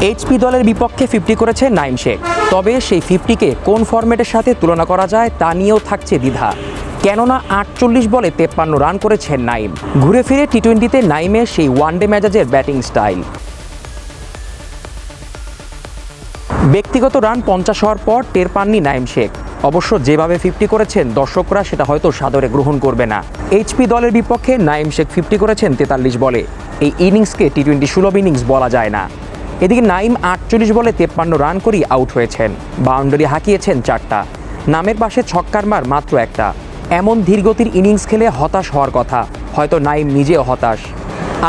HP দলের বিপক্ষে 50 করেছে নাইম শেখ, তবে সেই 50কে কোন ফরম্যাটের সাথে তুলনা করা যায় তা নিয়েও থাকছে দ্বিধা। কেননা 48 বলে 53 রান করেছেন নাইম। ঘুরে ফিরে টি-20তে নাইমের সেই ওয়ানডে মেজাজের ব্যাটিং স্টাইল। ব্যক্তিগত রান 50 হওয়ার পর টের পাননি নাইম শেখ। অবশ্য যেভাবে 50 করেছেন দর্শকরা সেটা হয়তো সাদরে গ্রহণ করবে না। এইচপি দলের বিপক্ষে নাইম শেখ 50 করেছেন 43 বলে। এই ইনিংসকে টি-20 সুলভ ইনিংস বলা যায় না। এদিকে নাইম 48 বলে 53 রান করেই আউট হয়েছেন। বাউন্ডারি হাঁকিয়েছেন 4টা। নামের পাশে ছক্কার মার মাত্র একটা। এমন ধীরগতির ইনিংস খেলে হতাশ হওয়ার কথা। হয়তো নাইম নিজেও হতাশ।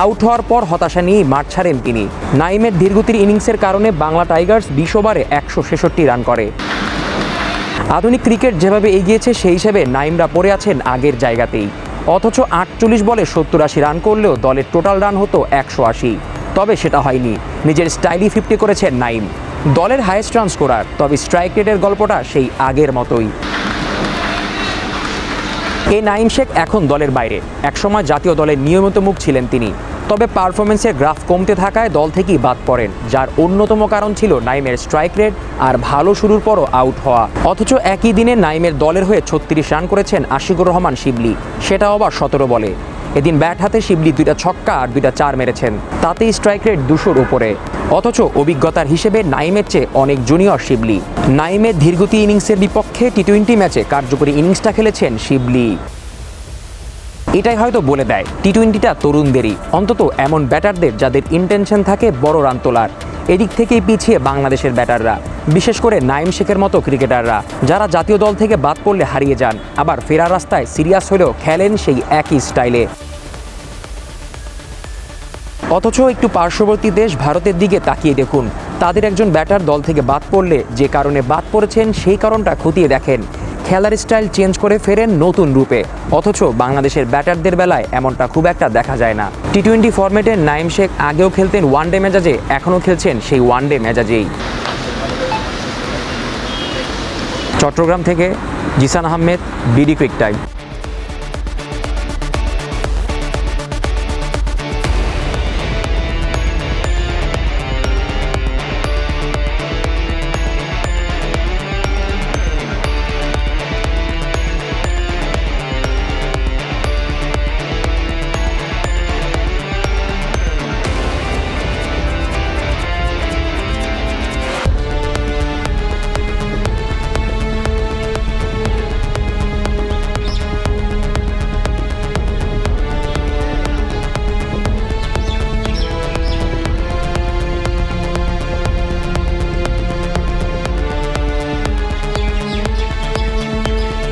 আউট হওয়ার পর হতাশা নিয়েই মাঠ ছাড়েন তিনি। নাইমের ধীরগতির ইনিংসের কারণে বাংলা টাইগার্স 20 ওভারে 166 রান করে। আধুনিক ক্রিকেট যেভাবে এগিয়েছে সেই হিসেবে নাইমরা পড়ে আছেন আগের জায়গাতেই। অথচ 48 বলে 70-80 রান করলেও দলের টোটাল রান হতো 180। তবে সেটা হয়নি। নিজের স্টাইলি 50 করেছেন নাইম। দলের হাইয়েস্ট রান স্কোরার, তবে স্ট্রাইক রেটের গল্পটা সেই আগের মতোই। এই নাইম শেখ এখন দলের বাইরে। একসময় জাতীয় দলের নিয়মিত মুখ ছিলেন তিনি। তবে পারফরমেন্সের গ্রাফ কমতে থাকায় দল থেকেই বাদ পড়েন, যার অন্যতম কারণ ছিল নাইমের স্ট্রাইক রেট আর ভালো শুরুর পরও আউট হওয়া। অথচ একই দিনে নাইমের দলের হয়ে 36 রান করেছেন আশিকুর রহমান শিবলি, সেটাও আবার 17 বলে। এদিন ব্যাট হাতে শিবলি 2টা ছক্কা আর 2টা 4 মেরেছেন, তাতেই স্ট্রাইক রেট 200-র উপরে। অথচ অভিজ্ঞতার হিসেবে নাইমের চেয়ে অনেক জুনিয়র শিবলি। নাইমের ধীরগতি ইনিংসের বিপক্ষে টি-20 ম্যাচে কার্যকরী ইনিংসটা খেলেছেন শিবলি। এটাই হয়তো বলে দেয় টি-20টা তরুণদেরই, অন্তত এমন ব্যাটারদের যাদের ইন্টেনশন থাকে বড় রান তোলার। এদিক থেকেই পিছিয়ে বাংলাদেশের ব্যাটাররা, বিশেষ করে নাইম শেখের মতো ক্রিকেটাররা, যারা জাতীয় দল থেকে বাদ পড়লে হারিয়ে যান, আবার ফেরার রাস্তায় সিরিয়াস হলেও খেলেন সেই একই স্টাইলে। অথচ একটু পার্শ্ববর্তী দেশ ভারতের দিকে তাকিয়ে দেখুন। তাদের একজন ব্যাটার দল থেকে বাদ পড়লে যে কারণে বাদ পড়েছেন সেই কারণটা খতিয়ে দেখেন। খেলার স্টাইল চেঞ্জ করে ফেরেন নতুন রূপে। অথচ বাংলাদেশের ব্যাটারদের বেলায় এমনটা খুব একটা দেখা যায় না। টি-20 ফরম্যাটে নাইম শেখ আগেও খেলতেন ওয়ানডে মেজাজে, এখনও খেলছেন সেই ওয়ানডে মেজাজেই। চট্টগ্রাম থেকে জিসান আহমেদ, বিডি ক্রিক টাইম।